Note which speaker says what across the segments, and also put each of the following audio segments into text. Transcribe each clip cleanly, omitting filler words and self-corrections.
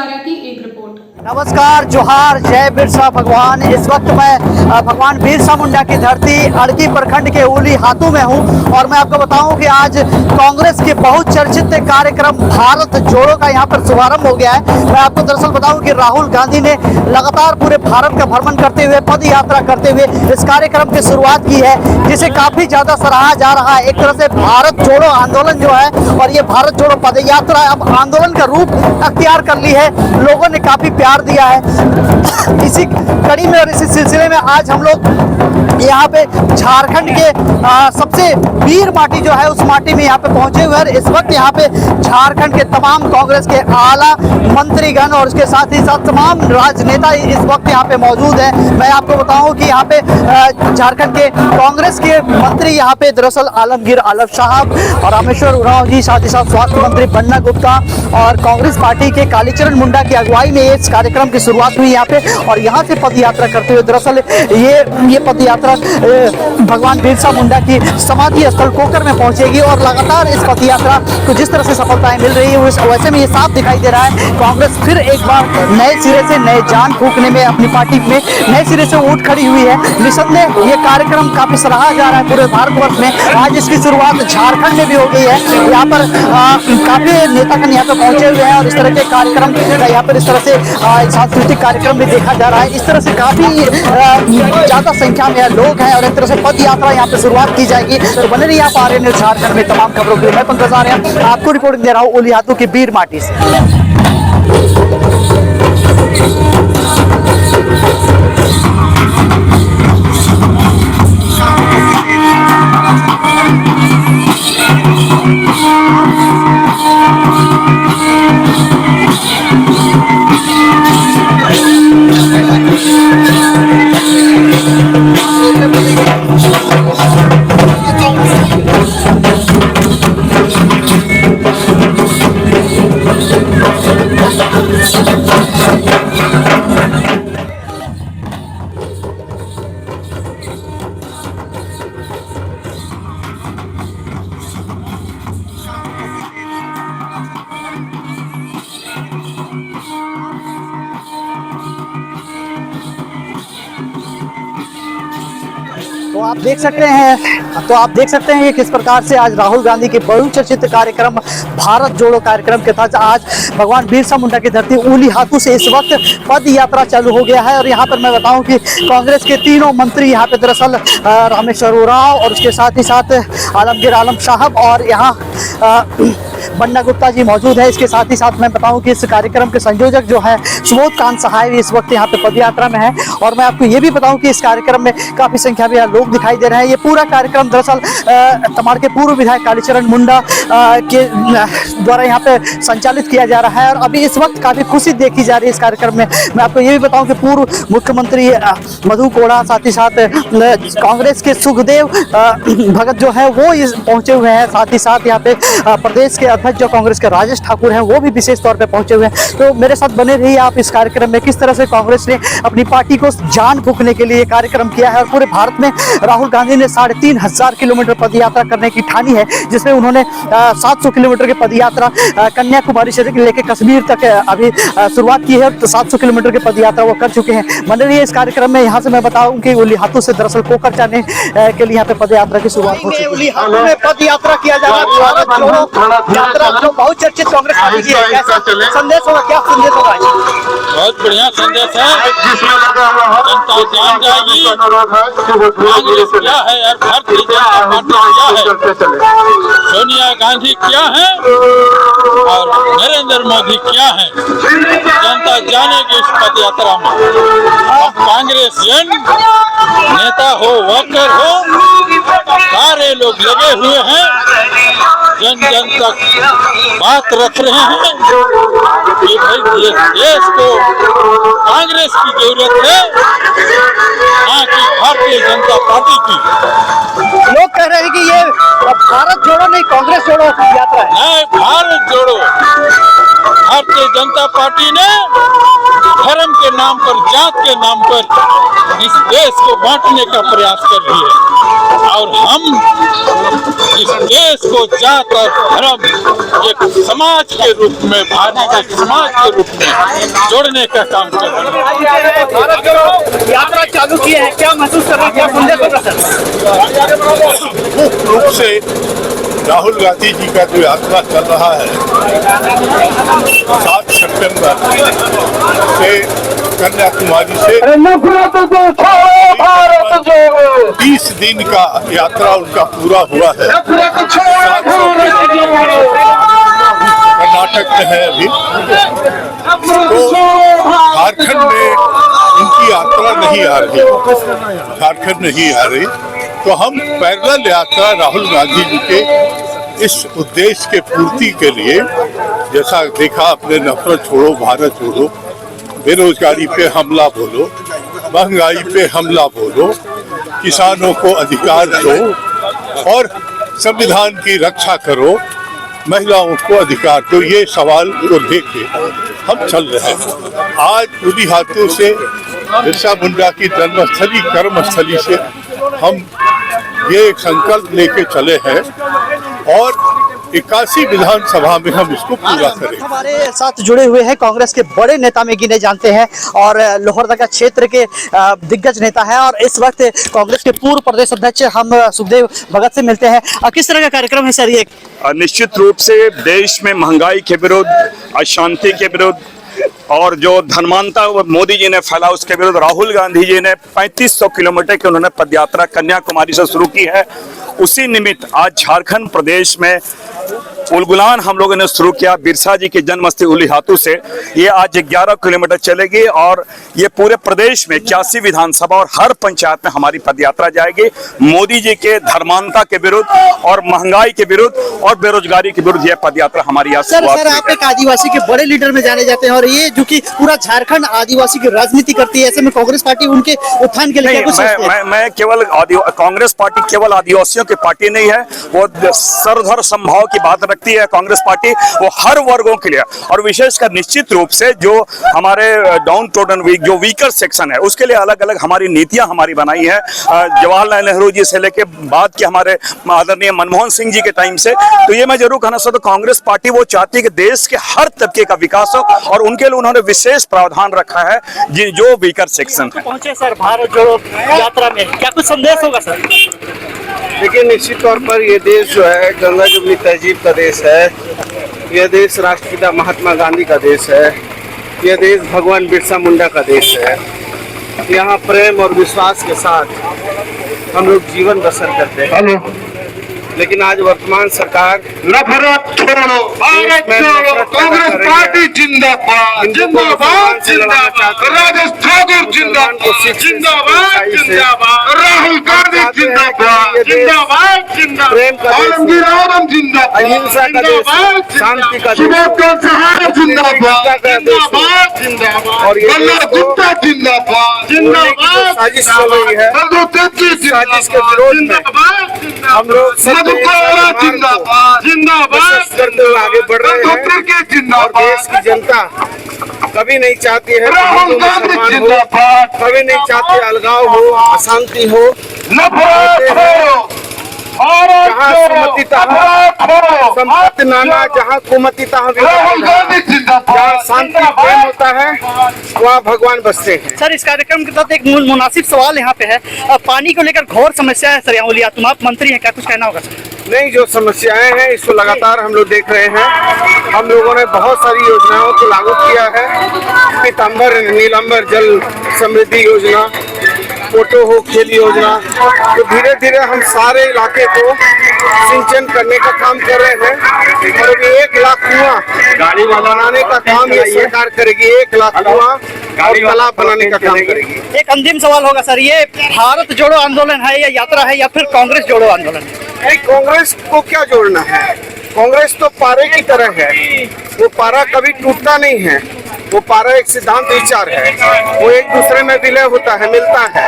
Speaker 1: आर्या की एक रिपोर्ट।
Speaker 2: नमस्कार, जोहार, जय बिरसा भगवान। इस वक्त मैं भगवान बिरसा मुंडा की धरती अड़की प्रखंड के उली हाथों में हूं और मैं आपको बताऊं कि आज कांग्रेस के बहुचर्चित कार्यक्रम भारत जोड़ो का यहां पर शुभारंभ हो गया है। मैं आपको दरअसल बताऊं कि राहुल गांधी ने लगातार पूरे भारत का भ्रमण करते हुए, पद यात्रा करते हुए इस कार्यक्रम की शुरुआत की है, जिसे काफी ज्यादा सराहा जा रहा है। एक तरह से भारत जोड़ो आंदोलन जो है और ये भारत जोड़ो पद यात्रा अब आंदोलन का रूप अख्तियार कर ली है। लोगों ने काफी प्यार दिया है। इसी कड़ी में और इसी सिलसिले में आज हम लोग यहाँ पे झारखंड के सबसे वीर माटी जो है उस माटी में यहाँ पे पहुंचे हुए हैं। इस वक्त यहाँ पे झारखंड के तमाम कांग्रेस के आला मंत्रीगण और उसके साथ ही साथ तमाम राजनेता इस वक्त यहाँ पे मौजूद है। मैं आपको बताऊं कि यहाँ पे झारखंड के कांग्रेस के मंत्री यहाँ पे दरअसल आलमगीर आलम साहब और रामेश्वर उरांव जी, साथ ही साथ स्वास्थ्य मंत्री बन्ना गुप्ता और कांग्रेस पार्टी के कालीचरण मुंडा की अगुवाई में इस कार्यक्रम की शुरुआत हुई यहाँ पे। और यहाँ से पद यात्रा करते हुए दरअसल ये पद यात्रा भगवान बिरसा मुंडा की समाधि स्थल कोकर में पहुंचेगी और लगातार इस पद यात्रा को जिस तरह से सफलताएं मिल रही है वैसे में ये साफ दिखाई दे रहा है कांग्रेस फिर एक बार नए सिरे से नए जान फूंकने में, अपनी पार्टी में नए सिरे से उठ खड़ी हुई है। निसंदेह ये कार्यक्रम काफी सराहा जा रहा है पूरे भारतवर्ष में। आज इसकी शुरुआत झारखंड में भी हो गई है। यहाँ पर काफी नेतागण यहाँ पे पहुंचे हुए हैं और इस तरह के कार्यक्रम यहाँ पर इस तरह से सांस्कृतिक कार्यक्रम भी देखा जा रहा है। इस तरह से काफी ज्यादा संख्या में लोग हैं और एक तरह से पद यात्रा यहाँ पे शुरुआत की जाएगी। तो बने रहिए आप आर्यन न्यूज़ झारखंड में तमाम खबरों के लिए। मैं पंकज आर्य आपको रिपोर्टिंग दे रहा हूँ उली हाथों की वीर माटी से। तो आप देख सकते हैं कि किस प्रकार से आज राहुल गांधी के बहुचर्चित कार्यक्रम भारत जोड़ो कार्यक्रम के तहत आज भगवान बिरसा मुंडा की धरती उली हाथों से इस वक्त पद यात्रा चालू हो गया है। और यहाँ पर मैं बताऊं कि कांग्रेस के तीनों मंत्री यहाँ पे दरअसल रामेश्वर उरांव और उसके साथ ही साथ आलमगीर आलम साहब और यहाँ बन्ना गुप्ता जी मौजूद है। इसके साथ ही साथ मैं बताऊं कि इस कार्यक्रम के संयोजक जो है सुबोध कांत सहाय भी इस वक्त यहाँ पे पदयात्रा में है। और मैं आपको ये भी बताऊं कि इस कार्यक्रम में काफी संख्या में लोग दिखाई दे रहे हैं। ये पूरा कार्यक्रम दरअसल तमाड़ के पूर्व विधायक कालीचरण मुंडा के द्वारा यहाँ पे संचालित किया जा रहा है और अभी इस वक्त काफी खुशी देखी जा रही है इस कार्यक्रम में। मैं आपको ये भी बताऊं कि पूर्व मुख्यमंत्री मधु कोड़ा, साथ ही साथ कांग्रेस के सुखदेव भगत जो है वो पहुंचे हुए हैं। साथ ही साथ यहाँ पे प्रदेश के अध्यक्ष जो कांग्रेस के राजेश ठाकुर हैं वो भी विशेष तौर पे पहुंचे हुए हैं। तो मेरे साथ बने रहिए आप इस कार्यक्रम में, किस तरह से कांग्रेस ने अपनी पार्टी को जान फूंकने के लिए कार्यक्रम किया है। और पूरे भारत में राहुल गांधी ने 3,500 किलोमीटर पद यात्रा करने की ठानी है, जिसमें उन्होंने 700 किलोमीटर की पद यात्रा कन्याकुमारी से लेकर कश्मीर तक अभी शुरुआत की है। तो 700 किलोमीटर की पद यात्रा वो कर चुके हैं। बने रहिए इस कार्यक्रम में। यहाँ से मैं बताऊं कि उली हाथों से दरअसल कोकर जाने के लिए यहाँ पे पद यात्रा की शुरुआत हो चुकी है। उली हाथों में पद यात्रा किया जा रहा है। जो बहुत चर्चित कांग्रेस पार्टी की है, संदेश होगा, क्या संदेश होगा?
Speaker 3: बहुत बढ़िया संदेश है। जनता जान जाएगी कांग्रेस क्या है और भारतीय जनता पार्टी क्या है, सोनिया गांधी क्या है और नरेंद्र मोदी क्या है, जनता जानेगी इस पद यात्रा में। कांग्रेस नेता हो, वर्कर हो, सारे लोग लगे हुए हैं, जन जन तक बात रख रहे हैं कि भाई देश को कांग्रेस की जरूरत है, ना कि भारतीय जनता पार्टी की।
Speaker 2: लोग कह रहे हैं कि ये भारत जोड़ो नहीं कांग्रेस जोड़ो यात्रा है।
Speaker 3: नहीं, भारत जोड़ो। भारतीय जनता पार्टी ने धर्म के नाम पर, जात के नाम पर इस देश को बांटने का प्रयास कर रही है। और हम इस देश को जात और धर्म एक समाज के रूप में, भारतीय समाज के रूप में जोड़ने का काम कर रहे हैं।
Speaker 2: भारत जोड़ो यात्रा चालू की है, क्या महसूस कर रहे हैं, क्या संदेश होगा सर?
Speaker 1: मुख्य रूप से राहुल गांधी जी का जो यात्रा चल रहा है 7 सितंबर से कन्याकुमारी से 20 दिन का यात्रा उनका पूरा हुआ है। कर्नाटक में है अभी, तो झारखंड में उनकी यात्रा नहीं आ रही, झारखंड नहीं आ रही। तो हम पैदल यात्रा राहुल गांधी जी के इस उद्देश्य के पूर्ति के लिए, जैसा देखा आपने, नफरत छोड़ो भारत छोड़ो, बेरोजगारी पे हमला बोलो, महंगाई पे हमला बोलो, किसानों को अधिकार दो और संविधान की रक्षा करो, महिलाओं को अधिकार दो, ये सवाल को लेके हम चल रहे हैं। आज पूरी हाथों से बिरसा मुंडा की जन्मस्थली, कर्मस्थली से हम ये एक संकल्प लेके चले हैं और 81 विधानसभा में हम इसको पूरा करें।
Speaker 2: हमारे साथ जुड़े हुए हैं कांग्रेस के बड़े नेता में गिने जानते हैं और लोहरदगा क्षेत्र के दिग्गज नेता है और इस वक्त कांग्रेस के पूर्व प्रदेश अध्यक्ष हम सुखदेव भगत से मिलते हैं। किस तरह का कार्यक्रम है सर ये?
Speaker 4: निश्चित रूप से देश में महंगाई के विरुद्ध, अशांति के विरुद्ध और जो धर्मांता मोदी जी ने फैला उसके विरुद्ध राहुल गांधी जी ने 3500 किलोमीटर की उन्होंने पदयात्रा कन्याकुमारी से शुरू की है। उसी निमित्त आज झारखंड प्रदेश में उलगुलान हम लोगों ने शुरू किया बिरसा जी की जन्मस्थली उलीहातू से। ये आज 11 किलोमीटर चलेगी और ये पूरे प्रदेश में 81 विधानसभा और हर पंचायत में हमारी पदयात्रा जाएगी। मोदी जी के धर्मांता के विरुद्ध और महंगाई के विरुद्ध और बेरोजगारी के विरुद्ध यह पदयात्रा हमारी आज
Speaker 2: सर आप एक आदिवासी के बड़े लीडर में जाने जाते हैं और ये जो कि पूरा झारखंड आदिवासी की राजनीति करती है, ऐसे में कांग्रेस पार्टी उनके उत्थान के लिए कुछ सोचती है?
Speaker 4: मैं केवल कांग्रेस पार्टी केवल आदिवासियों की पार्टी नहीं है, वो सर्वधर्म समभाव की बात रखती है। कांग्रेस पार्टी वो हर वर्गों के लिए और विशेषकर निश्चित रूप से जो हमारे डाउन टोडन जो वीकर सेक्शन है उसके लिए अलग अलग हमारी नीतियां हमारी बनाई है। जवाहरलाल नेहरू जी से लेके बाद के हमारे आदरणीय मनमोहन सिंह जी के टाइम से। तो ये मैं जरूर कहना चाहता हूं, कांग्रेस पार्टी वो चाहती है कि देश के हर तबके का विकास हो और उनके लिए उन्होंने विशेष प्रावधान रखा है जो वीकर सेक्शन है।
Speaker 2: पहुंचे सर भारत जोड़ो यात्रा में, क्या कुछ संदेश होगा सर?
Speaker 5: देखिए, निश्चित तौर पर ये देश जो है गंगा जमुनी तहजीब का देश है, यह देश राष्ट्रपिता महात्मा गांधी का देश है, यह देश भगवान बिरसा मुंडा का देश है। यहाँ प्रेम और विश्वास के साथ हम लोग जीवन बसर करते हैं। लेकिन आज वर्तमान सरकार
Speaker 1: नफरत छोड़ो भारत जोड़ो, कांग्रेस पार्टी जिंदाबाद जिंदाबाद जिंदाबाद, राजेश ठाकुर जिंदाबाद जिंदाबाद जिंदाबाद, राहुल गांधी जिंदाबाद जिंदाबाद जिंदाबाद,
Speaker 5: प्रेम का देश,
Speaker 1: जिंदाबाद,
Speaker 5: अहिंसा का देश, शांति का देश,
Speaker 1: जिंदाबाद जिंदाबाद जिंदाबाद,
Speaker 5: और ये देश को
Speaker 1: जिंदाबाद
Speaker 5: जिंदाबाद साजिश चल रही है। साजिश के विरोध में हम लोग
Speaker 1: जिंदाबाद जिंदाबाद
Speaker 5: करते हुए आगे बढ़ रहे हैं और देश की जनता कभी नहीं चाहती है कि हिंदू मुसलमान हो, कभी नहीं चाहती अलगाव हो, अशांति हो। जहाँ सुमति संपत्ति नाना, जहाँ कुमति तहाँ जहाँ शांति प्रेम होता है वहाँ भगवान बसते हैं।
Speaker 2: सर इस कार्यक्रम के तहत एक मुनासिब सवाल यहाँ पे है, पानी को लेकर घोर समस्या है सर यहाँ उलीहातू, आप मंत्री हैं, क्या कुछ कहना होगा सर?
Speaker 5: नहीं, जो समस्याएं हैं इसको लगातार हम लोग देख रहे हैं। हम लोगों ने बहुत सारी योजनाओं को लागू किया है, पीताम्बर नीलांबर जल समृद्धि योजना, फोटो हो खेल योजना। तो धीरे धीरे हम सारे इलाके को सिंचन करने का काम कर रहे हैं और अभी 1 लाख कुआं बनाने का काम ये सरकार करेगी। 1 लाख कुआं और तालाब बनाने का काम करेगी।
Speaker 2: एक अंतिम सवाल होगा सर, ये भारत जोड़ो आंदोलन है या यात्रा है या फिर कांग्रेस जोड़ो आंदोलन है?
Speaker 5: कांग्रेस को क्या जोड़ना है? कांग्रेस तो पारे की तरह है, वो पारा कभी टूटता नहीं है। वो पारंपरिक सिद्धांत विचार है, वो एक दूसरे में विलय होता है, मिलता है।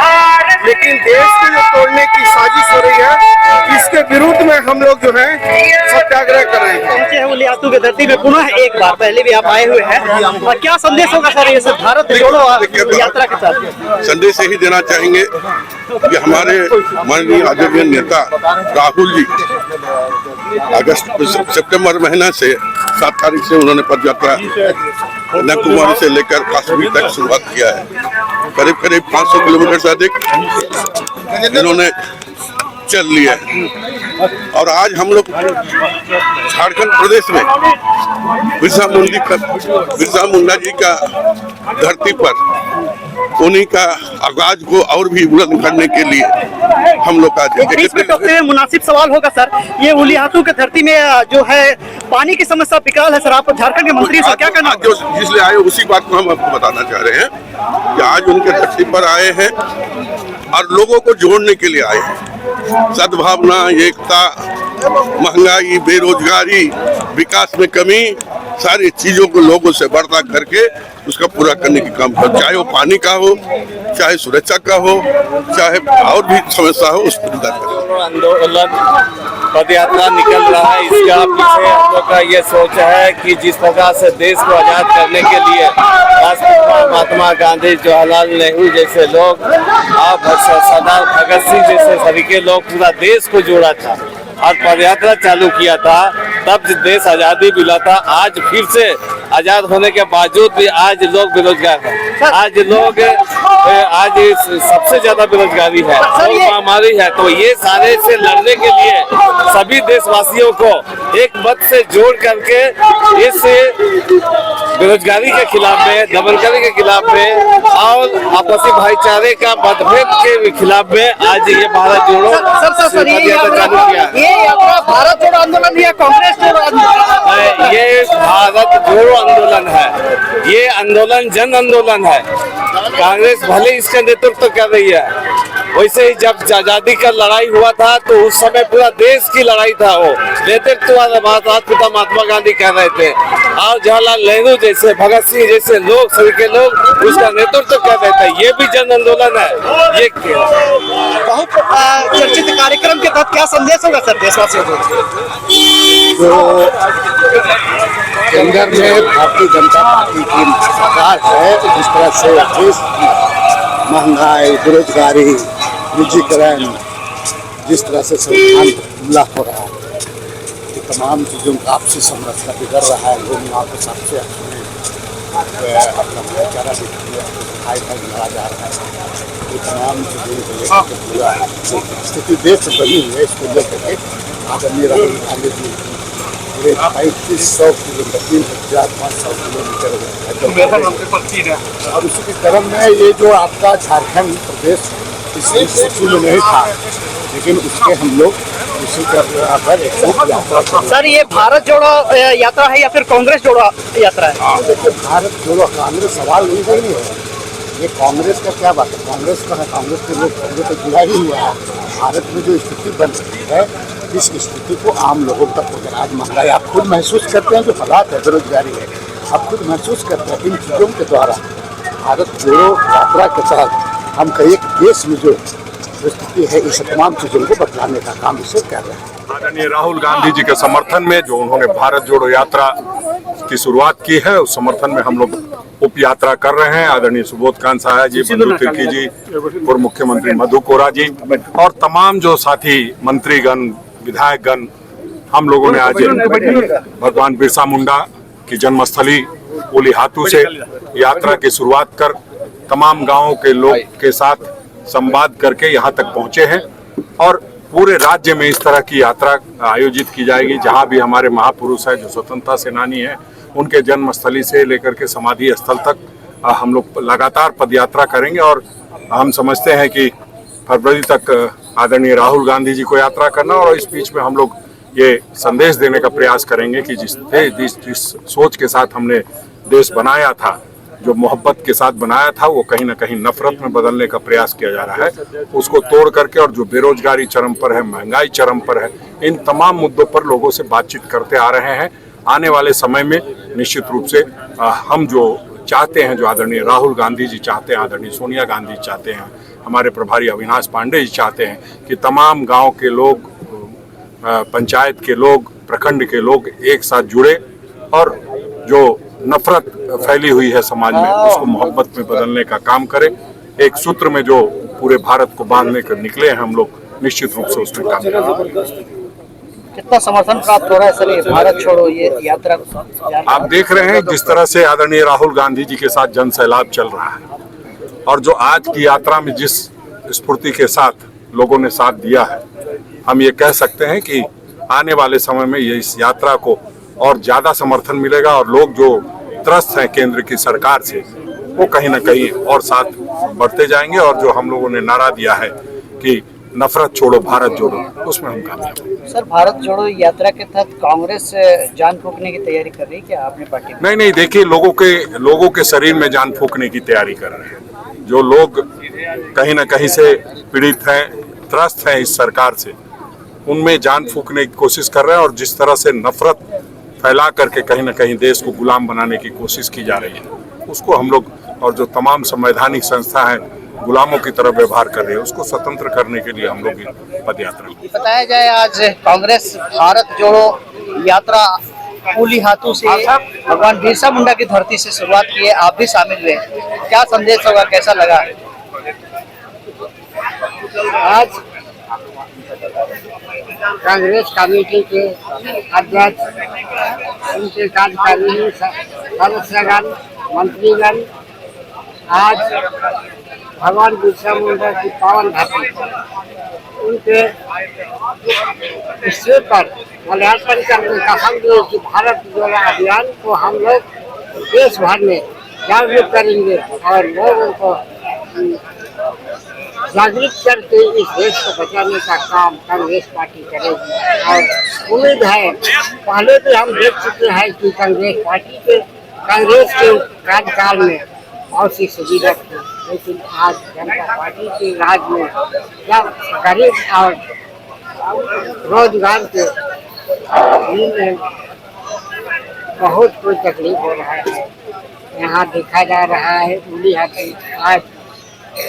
Speaker 5: लेकिन देश को जो तोड़ने की साजिश हो रही है, इसके विरुद्ध में हम लोग जो है सत्याग्रह कर रहे हैं।
Speaker 2: पहुंचे हैं उली हाथू की धरती में पुनः एक बार, पहले भी आप आए हुए हैं, और क्या संदेश होगा सर ये सब भारत जोड़ो यात्रा के साथ?
Speaker 1: संदेश यही देना चाहेंगे कि हमारे माननीय आदरणीय नेता राहुल जी सितंबर महीना से 7 तारीख से उन्होंने पद यात्रा कन्याकुमारी से लेकर कश्मीर तक शुरुआत किया है। करीब करीब 500 किलोमीटर से अधिक इन्होंने चल लिया है। और आज हम लोग झारखंड प्रदेश में बिरसा मुंडा जी का धरती पर उन्हीं का आगाज को और भी बुलंद करने के लिए हम लोग आज
Speaker 2: बीच में टोकते हुए मुनासिब सवाल होगा सर, ये उली हाथू की धरती में जो है पानी की समस्या विकराल है सर, आप झारखंड के मंत्री से क्या करना?
Speaker 1: जो जिसलिए आए उसी बात को हम आपको बताना चाह रहे हैं कि आज उनके धरती पर आए हैं और लोगों को जोड़ने के लिए आए हैं। सद्भावना, एकता, महंगाई, बेरोजगारी, विकास में कमी, सारी चीजों को लोगों से वार्ता करके उसका पूरा करने की काम कर, चाहे वो पानी का हो, चाहे सुरक्षा का हो, चाहे और भी समस्या हो, उस पर
Speaker 6: आंदोलन पद यात्रा निकल रहा है। इसका पीछे हम लोग का ये सोच है कि जिस प्रकार से देश को आजाद करने के लिए राष्ट्रपिता महात्मा गांधी, जवाहरलाल नेहरू जैसे लोग और सरदार भगत सिंह जैसे सभी के लोग पूरा देश को जोड़ा था और पदयात्रा चालू किया था, तब देश आजादी मिला था। आज फिर से आजाद होने के बावजूद भी आज लोग बेरोजगार हैं। आज सबसे ज्यादा बेरोजगारी है और महामारी है। तो ये सारे से लड़ने के लिए सभी देशवासियों को एक मत से जोड़ करके इस बेरोजगारी के खिलाफ में, दमनकारी के खिलाफ में और आपसी भाईचारे का मतभेद के खिलाफ में आज ये भारत जोड़ो चालू किया है।
Speaker 2: ये यात्रा भारत जोड़ो आंदोलन या कांग्रेस जोड़ो आंदोलन?
Speaker 6: ये भारत जोड़ो आंदोलन है, ये आंदोलन जन आंदोलन है। कांग्रेस भले इसका नेतृत्व कर रही है, वैसे ही जब आजादी का लड़ाई हुआ था तो उस समय पूरा देश की लड़ाई था, वो नेतृत्व राष्ट्रपिता महात्मा गांधी कर रहे थे और जवाहरलाल नेहरू जैसे, भगत सिंह जैसे लोग, सभी के लोग उसका नेतृत्व कर रहे थे। ये भी जन आंदोलन है। ये
Speaker 2: बहुत चर्चित कार्यक्रम के तहत क्या संदेश होगा सर देशवासियों को?
Speaker 7: जो केंद्र में भारतीय जनता पार्टी की सरकार है, जिस तरह से देश महंगाई, बेरोजगारी, निजीकरण, जिस तरह से संविधान हमला हो रहा है, ये तमाम चीज़ों का आपसी समरसता बिगड़ रहा है। लोग यहाँ पर सबसे अपना भाईचारा दिखाई लड़ा जा रहा है। ये तमाम चीज़ों को लेकर पूरा स्थिति देश बनी हुई है। इसको लेकर के आदरणीय राहुल गांधी जी 3500 किलोमीटर, 3500 किलोमीटर और उसी के क्रम में ये जो आपका झारखंड प्रदेश इस सूची में नहीं था, लेकिन उसके हम लोग उसी पर यात्रा।
Speaker 2: सर ये भारत जोड़ो यात्रा है या फिर कांग्रेस जोड़ो यात्रा है?
Speaker 7: देखिए, भारत जोड़ो कांग्रेस सवाल नहीं है, ये कांग्रेस का क्या बात है? कांग्रेस का है, कांग्रेस के लोग कांग्रेस से जुड़ा ही हुआ है। भारत में जो स्थिति बन रही है, इस स्थिति को आम लोगों तक पहुँचना। आज महंगाई आप खुद महसूस करते हैं, जो हालात है, बेरोजगारी है, आप खुद महसूस करते हैं। इन चीज़ों के द्वारा भारत जोड़ो यात्रा के तहत हम कई एक देश में जो स्थिति है, इस तमाम चीज़ों को बदलाने का काम इसे कर रहे हैं।
Speaker 8: आदरणीय राहुल गांधी जी के समर्थन में जो उन्होंने भारत जोड़ो यात्रा की शुरुआत की है, उस समर्थन में हम लोग उप यात्रा कर रहे हैं। आदरणीय सुबोध कांत सहाय जी, बंधु तिर्की जी, पूर्व मुख्यमंत्री मधु कोरा जी और तमाम जो साथी मंत्रीगण, विधायकगण, हम लोगों ने आज भगवान बिरसा मुंडा की जन्मस्थली उली हाथू से यात्रा की शुरुआत कर तमाम गांवों के लोग के साथ संवाद करके यहाँ तक पहुँचे हैं और पूरे राज्य में इस तरह की यात्रा आयोजित की जाएगी। जहाँ भी हमारे महापुरुष हैं, जो स्वतंत्रता सेनानी हैं, उनके जन्मस्थली से लेकर के समाधि स्थल तक हम लोग लगातार पदयात्रा करेंगे और हम समझते हैं कि फरवरी तक आदरणीय राहुल गांधी जी को यात्रा करना। और इस बीच में हम लोग ये संदेश देने का प्रयास करेंगे कि जिस सोच के साथ हमने देश बनाया था, जो मोहब्बत के साथ बनाया था, वो कहीं ना कहीं नफरत में बदलने का प्रयास किया जा रहा है। उसको तोड़ करके, और जो बेरोजगारी चरम पर है, महंगाई चरम पर है, इन तमाम मुद्दों पर लोगों से बातचीत करते आ रहे हैं। आने वाले समय में निश्चित रूप से हम जो चाहते हैं, जो आदरणीय राहुल गांधी जी चाहते हैं, आदरणीय सोनिया गांधी चाहते हैं, हमारे प्रभारी अविनाश पांडे जी चाहते हैं कि तमाम गांव के लोग, पंचायत के लोग, प्रखंड के लोग एक साथ जुड़े और जो नफरत फैली हुई है समाज में उसको मोहब्बत में बदलने का काम करें। एक सूत्र में जो पूरे भारत को बांधने कर निकले हैं हम लोग, निश्चित रूप से उसमें काम करें।
Speaker 2: कितना समर्थन प्राप्त हो रहा है सर ये भारत छोड़ो ये यात्रा?
Speaker 8: आप देख रहे हैं जिस तरह से आदरणीय राहुल गांधी जी के साथ जन सैलाब चल रहा है और जो आज की यात्रा में जिस स्फूर्ति के साथ लोगों ने साथ दिया है, हम ये कह सकते हैं कि आने वाले समय में ये इस यात्रा को और ज्यादा समर्थन मिलेगा और लोग जो त्रस्त हैं केंद्र की सरकार से वो कहीं ना कहीं और साथ बढ़ते जाएंगे और जो हम लोगों ने नारा दिया है कि नफरत छोड़ो भारत जोड़ो, उसमें हम कामयाब हैं।
Speaker 2: सर भारत जोड़ो यात्रा के तहत कांग्रेस जान फूंकने की तैयारी कर रही है क्या आपने पार्टी में?
Speaker 8: नहीं, देखिए लोगों के शरीर में जान फूंकने की तैयारी कर रहे हैं। जो लोग कहीं ना कहीं से पीड़ित हैं, त्रस्त हैं इस सरकार से, उनमें जान फूंकने की कोशिश कर रहे हैं और जिस तरह से नफरत फैला करके कहीं ना कहीं देश को गुलाम बनाने की कोशिश की जा रही है, उसको हम लोग और जो तमाम संवैधानिक संस्था है गुलामों की तरह व्यवहार कर रहे हैं, उसको स्वतंत्र करने के लिए हम लोग पद यात्रा।
Speaker 2: बताया जाए आज कांग्रेस भारत जोड़ो यात्रा उली हाथों से भगवान बिरसा मुंडा की धरती से शुरुआत की है, आप भी शामिल हुए, क्या संदेश होगा, कैसा लगा?
Speaker 9: आज कांग्रेस कमेटी के अध्यक्ष, उनके कार्यकारिणी सदस्यगण, मंत्रीगण आज भगवान बिरसा मुंडा की पावन धरती उनके विषय पर माल्यार्पण करने का हम लोग कि भारत जोड़ो अभियान को हम लोग देश भर में जागरूक करेंगे और लोगों को जागरूक करके इस देश को बचाने का काम कांग्रेस पार्टी करेगी। और उम्मीद है, पहले भी हम देख चुके हैं कि कांग्रेस के कार्यकाल में बहुत सी सुविधा थी, लेकिन आज जनता पार्टी के राज में जब गरीब और रोजगार के लिए बहुत कोई तकलीफ हो रहा है। यहाँ देखा जा रहा है उली हाथी आज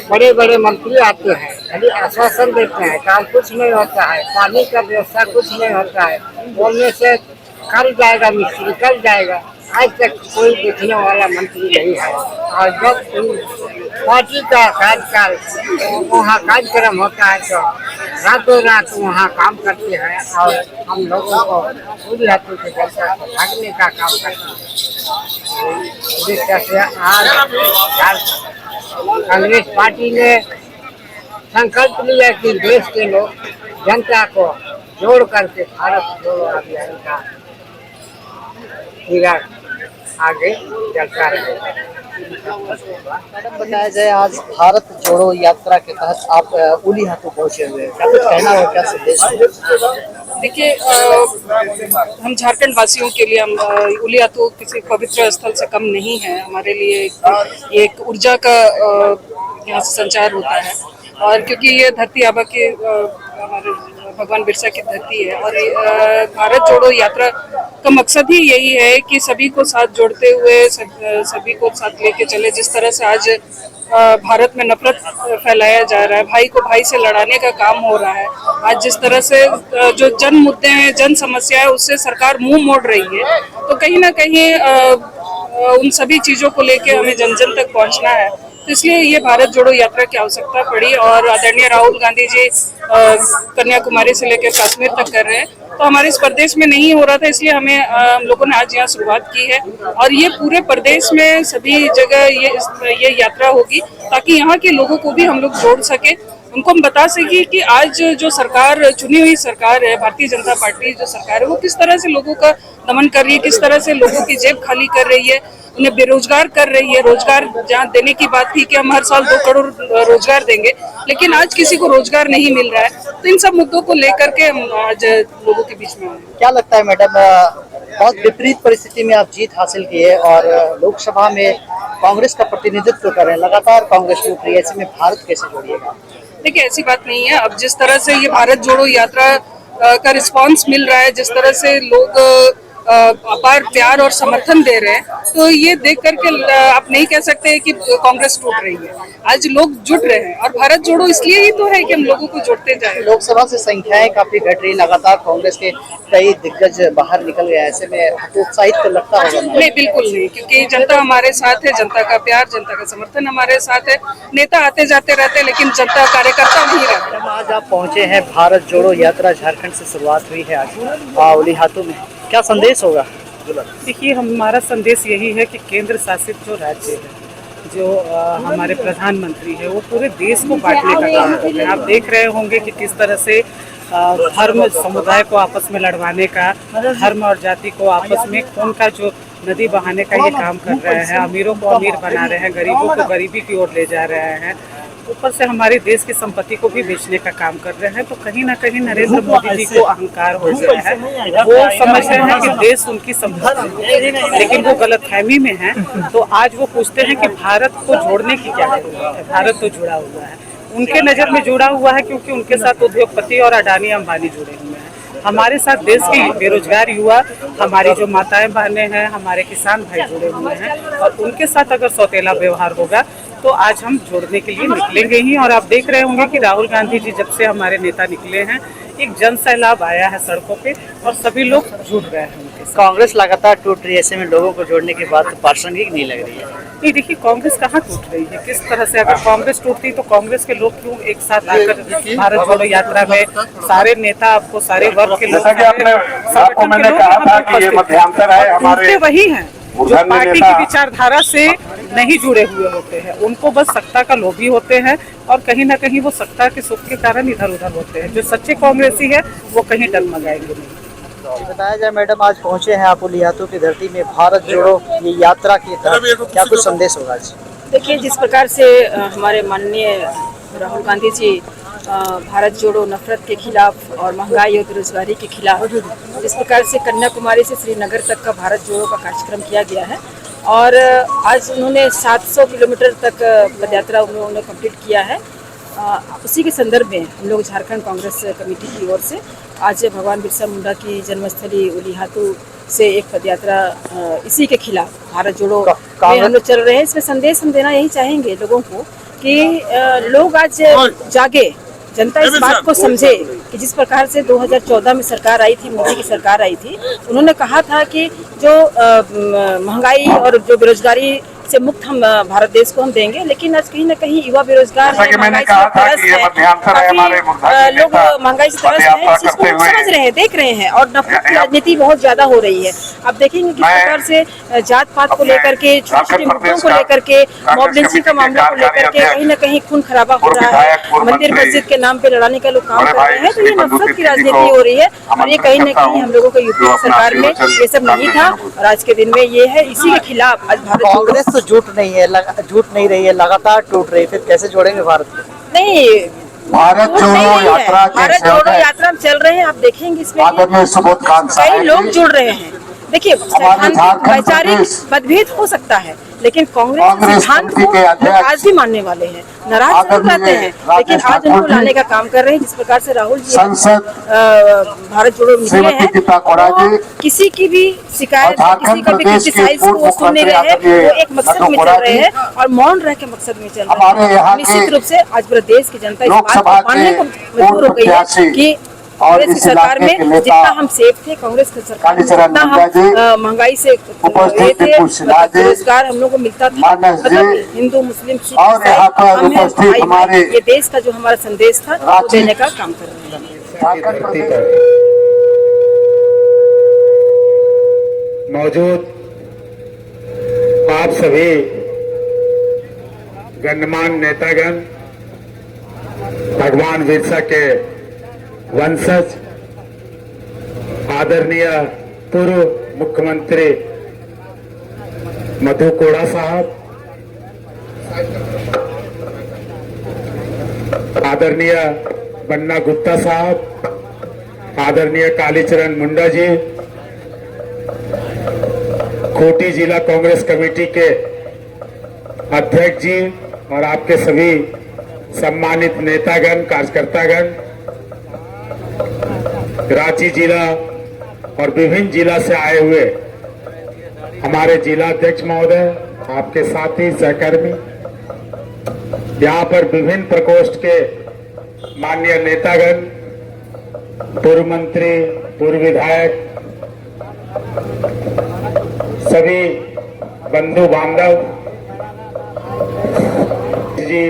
Speaker 9: बड़े बड़े मंत्री आते हैं, खाली आश्वासन देते हैं, काम कुछ नहीं होता है, पानी का व्यवस्था कुछ नहीं होता है, बोलने से कर जाएगा मिस्त्री कर जाएगा, आज तक कोई देखने वाला मंत्री नहीं है। और जब पार्टी का कार्यकाल वहाँ कार्यक्रम होता है तो रातों रात वहाँ काम करते हैं और हम लोगों को पूरी हाथों से जनता को भागने का काम करते हैं। जिस तरह से आज कांग्रेस पार्टी ने संकल्प लिया कि देश के लोग जनता को जोड़ करके भारत जोड़ो अभियान का आगे चलता रहेगा।
Speaker 2: मैडम बताया जाए आज भारत जोड़ो यात्रा के तहत आप उली हाथों पहुंचे हुए हैं, क्या कुछ कहना हो, क्या संदेश?
Speaker 10: देखिए, हम झारखंड वासियों के लिए हम उली हाथों किसी पवित्र स्थल से कम नहीं है। हमारे लिए एक ऊर्जा का यहाँ से संचार होता है और क्योंकि ये धरती आबा के हमारे भगवान बिरसा की धरती है और भारत जोड़ो यात्रा का मकसद ही यही है कि सभी को साथ जोड़ते हुए सभी को साथ लेके चले। जिस तरह से आज भारत में नफरत फैलाया जा रहा है, भाई को भाई से लड़ाने का काम हो रहा है, आज जिस तरह से जो जन मुद्दे हैं, जन समस्या है, उससे सरकार मुंह मोड़ रही है, तो कहीं ना कहीं उन सभी चीज़ों को लेके हमें जन जन तक पहुंचना है। तो इसलिए ये भारत जोड़ो यात्रा की आवश्यकता पड़ी और आदरणीय राहुल गांधी जी कन्याकुमारी से लेकर कश्मीर तक कर रहे हैं, तो हमारे इस प्रदेश में नहीं हो रहा था, इसलिए हम लोगों ने आज यहाँ शुरुआत की है और ये पूरे प्रदेश में सभी जगह ये यात्रा होगी ताकि यहाँ के लोगों को भी हम लोग जोड़ सके, उनको हम बता सके कि आज जो सरकार चुनी हुई सरकार है, भारतीय जनता पार्टी जो सरकार है, वो किस तरह से लोगों का दमन कर रही है, किस तरह से लोगों की जेब खाली कर रही है, उन्हें बेरोजगार कर रही है। रोजगार जहाँ देने की बात थी कि हम हर साल 2 करोड़ रोजगार देंगे, लेकिन आज किसी को रोजगार नहीं मिल रहा है। तो इन सब मुद्दों को लेकर के हम आज लोगों के बीच में आए।
Speaker 2: क्या लगता है मैडम, बहुत विपरीत परिस्थिति में आप जीत हासिल की है और लोकसभा में कांग्रेस का प्रतिनिधित्व कर रहे हैं, लगातार कांग्रेस में उतरी, ऐसे में भारत कैसे जोड़िएगा?
Speaker 10: देखिए, ऐसी बात नहीं है। अब जिस तरह से ये भारत जोड़ो यात्रा का रिस्पांस मिल रहा है, जिस तरह से लोग अपार प्यार और समर्थन दे रहे हैं, तो ये देख करके आप नहीं कह सकते कि कांग्रेस टूट रही है। आज लोग जुट रहे हैं और भारत जोड़ो इसलिए ही तो है कि हम लोगों को जोड़ते जाए।
Speaker 2: लोकसभा से संख्याएं काफी घट रही, लगातार कांग्रेस के कई दिग्गज बाहर निकल गए, ऐसे में उत्साहित तो लगता होगा।
Speaker 10: नहीं, बिल्कुल नहीं, क्योंकि जनता हमारे साथ है, जनता का प्यार, जनता का समर्थन हमारे साथ है। नेता आते जाते रहते हैं, लेकिन जनता कार्यकर्ता नहीं रहते।
Speaker 2: आज आप पहुंचे हैं, भारत जोड़ो यात्रा झारखंड से शुरुआत हुई है आज उली हाथों में, क्या संदेश होगा?
Speaker 11: देखिए, हमारा संदेश यही है कि केंद्र शासित जो राज्य है, जो हमारे प्रधानमंत्री है, वो पूरे देश को बांटने का काम कर रहे हैं। आप देख रहे होंगे कि किस तरह से धर्म समुदाय को आपस में लड़वाने का, धर्म और जाति को आपस में खून का जो नदी बहाने का ये काम कर रहे हैं। अमीरों को अमीर बना रहे हैं, गरीबों को गरीबी की ओर ले जा रहे हैं, ऊपर से हमारे देश की संपत्ति को भी बेचने का काम कर रहे हैं। तो कहीं ना कहीं नरेंद्र मोदी जी को अहंकार हो गया है, वो समझ रहे हैं कि देश उनकी संपत्ति है, लेकिन वो गलतफहमी में है। तो आज वो पूछते हैं कि भारत को जोड़ने की क्या जरूरत है। भारत तो जुड़ा हुआ है, उनके नज़र में जुड़ा हुआ है, क्योंकि उनके साथ उद्योगपति और अडानी अंबानी जुड़े हुए हैं। हमारे साथ देश के बेरोजगार युवा, हमारी जो माताएं बहनें हैं, हमारे किसान भाई जुड़े हुए हैं, और उनके साथ अगर सौतेला व्यवहार होगा तो आज हम जोड़ने के लिए निकलेंगे ही। और आप देख रहे होंगे कि राहुल गांधी जी जब से हमारे नेता निकले हैं, एक जन सैलाब आया है सड़कों पे और सभी लोग जुड़ रहे हैं उनके साथ।
Speaker 2: कांग्रेस लगातार टूट रही है, ऐसे में लोगों को जोड़ने की बात प्रासंगिक नहीं लग रही है।
Speaker 11: नहीं, देखिए, कांग्रेस कहाँ टूट रही है, किस तरह से? अगर कांग्रेस टूटती तो कांग्रेस के लोग क्यों एक साथ आकर भारत जोड़ो यात्रा में सारे नेता, आपको सारे वर्ग के लोग, वही हैं जो पार्टी की विचारधारा से नहीं जुड़े हुए होते हैं। उनको बस सत्ता का लोभी होते हैं और कहीं ना कहीं वो सत्ता के सुख के कारण इधर उधर होते हैं। जो सच्चे कांग्रेसी है वो कहीं डगमगाएंगे नहीं।
Speaker 2: बताया जाए, मैडम आज पहुंचे हैं आप उली हाथों की धरती में, भारत जोड़ो ये यात्रा की तरफ क्या कुछ संदेश होगा आज?
Speaker 10: देखिए, जिस प्रकार से हमारे माननीय राहुल गांधी जी भारत जोड़ो नफरत के खिलाफ और महंगाई और बेरोजगारी के खिलाफ, जिस प्रकार से कन्याकुमारी से श्रीनगर तक का भारत जोड़ो का कार्यक्रम किया गया है, और आज उन्होंने 700 किलोमीटर तक पदयात्रा उन्होंने कंप्लीट किया है। उसी के संदर्भ में हम लोग झारखंड कांग्रेस कमेटी की ओर से आज भगवान बिरसा मुंडा की जन्मस्थली उली हाथू से एक पदयात्रा इसी के खिलाफ भारत जोड़ो में हम लोग चल रहे हैं। इसमें संदेश हम देना यही चाहेंगे लोगों को कि लोग आज जागे, जनता इस बात को समझे कि जिस प्रकार से 2014 में सरकार आई थी, मोदी की सरकार आई थी, उन्होंने कहा था कि जो महंगाई और जो बेरोजगारी से मुक्त हम भारत देश को हम देंगे, लेकिन आज कहीं ना कहीं युवा बेरोजगार है, महंगाई से तरस है, काफी लोग महंगाई से तरस है, इस चीज को समझ रहे हैं, देख रहे हैं, और नफरत की राजनीति बहुत ज्यादा हो रही है। आप देखेंगे किस प्रकार से जात पात को लेकर के, छोटी छोटी मुद्दों को लेकर के, मॉब लिंचिंग का मामला को लेकर के कहीं ना कहीं खून खराबा हो रहा है, मंदिर मस्जिद के नाम पे लड़ाने का लोग काम कर रहे हैं। तो ये नफरत की राजनीति हो रही है, और ये कहीं ना कहीं हम लोगों को यूपी सरकार में ये सब नहीं था, और आज के दिन में ये है। इसी के खिलाफ आज
Speaker 2: कांग्रेस तो जुट नहीं है, जुट नहीं रही है, लगातार टूट रही है, फिर कैसे जोड़ेंगे भारत को?
Speaker 10: नहीं,
Speaker 7: भारत जोड़ो यात्रा
Speaker 10: भारत जोड़ो यात्रा में चल रहे हैं। आप देखेंगे इसमें कई लोग जुड़ रहे हैं। देखिए, वैचारिक मतभेद हो सकता है, लेकिन कांग्रेस के सिद्धांत को आज भी मानने वाले हैं, नाराज जरूर रहते हैं, लेकिन आज उनको लाने का काम कर रहे हैं। जिस प्रकार से राहुल जी भारत जोड़ो निकले हैं, तो किसी की भी शिकायत, किसी का भी क्रिटिसाइज को वो सुन नहीं रहे हैं, वो एक मकसद में चल रहे हैं और मौन रह के मकसद में चल रहे हैं। निश्चित रूप से आज पूरे देश की जनता इस बात को मानने को मजबूर हो गई है कि कांग्रेस की सरकार में जितना हम सेफ थे, कांग्रेस की सरकार में जितना हम महंगाई से ये थे, रोजगार हम लोग को मिलता था, मतलब हिंदू मुस्लिम सिख ईसाई, ये देश का जो हमारा संदेश था वो देने का काम कर रहे हैं।
Speaker 12: मौजूद आप सभी गणमान्य नेतागण, भगवान बिरसा के वंशज, आदरणीय पूर्व मुख्यमंत्री मधु कोड़ा साहब, आदरणीय बन्ना गुप्ता साहब, आदरणीय कालीचरण मुंडा जी, खूंटी जिला कांग्रेस कमेटी के अध्यक्ष जी और आपके सभी सम्मानित नेतागण, कार्यकर्तागण, रांची जिला और विभिन्न जिला से आए हुए हमारे जिला अध्यक्ष महोदय, आपके साथी सहकर्मी, यहाँ पर विभिन्न प्रकोष्ठ के माननीय नेतागण, पूर्व मंत्री, पूर्व विधायक, सभी बंधु बांधव जी,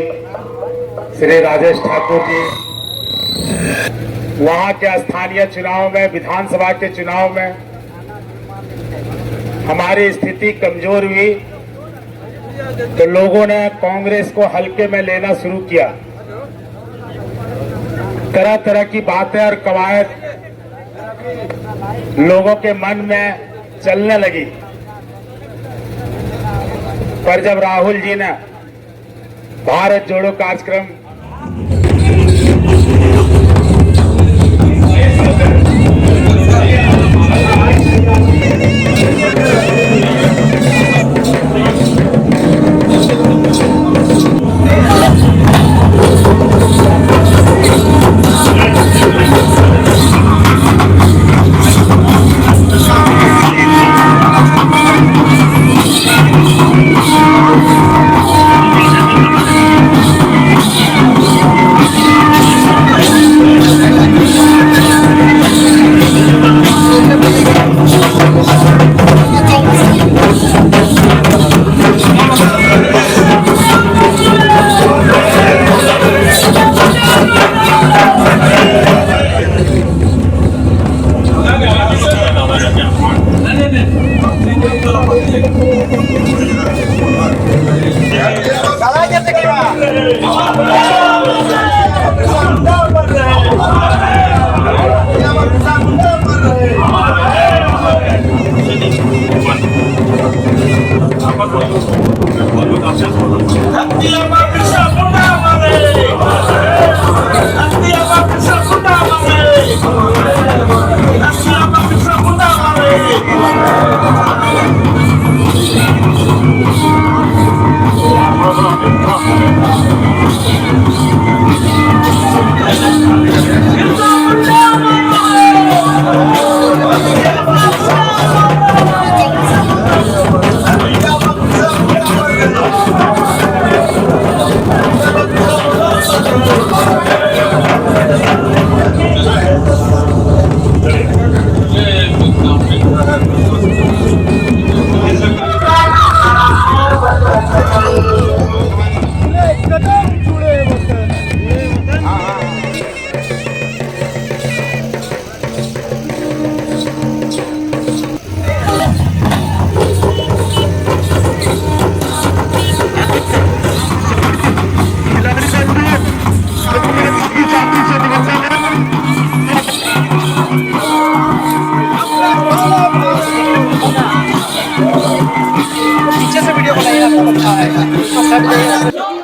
Speaker 12: श्री राजेश ठाकुर जी, वहां के स्थानीय चुनाव में, विधानसभा के चुनाव में हमारी स्थिति कमजोर हुई तो लोगों ने कांग्रेस को हल्के में लेना शुरू किया। तरह तरह की बातें और कवायद लोगों के मन में चलने लगी, पर जब राहुल जी ने भारत जोड़ो कार्यक्रम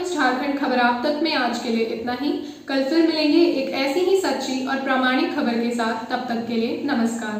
Speaker 13: झारखंड खबर आप तक में आज के लिए इतना ही। कल फिर मिलेंगे एक ऐसी ही सच्ची और प्रामाणिक खबर के साथ। तब तक के लिए नमस्कार।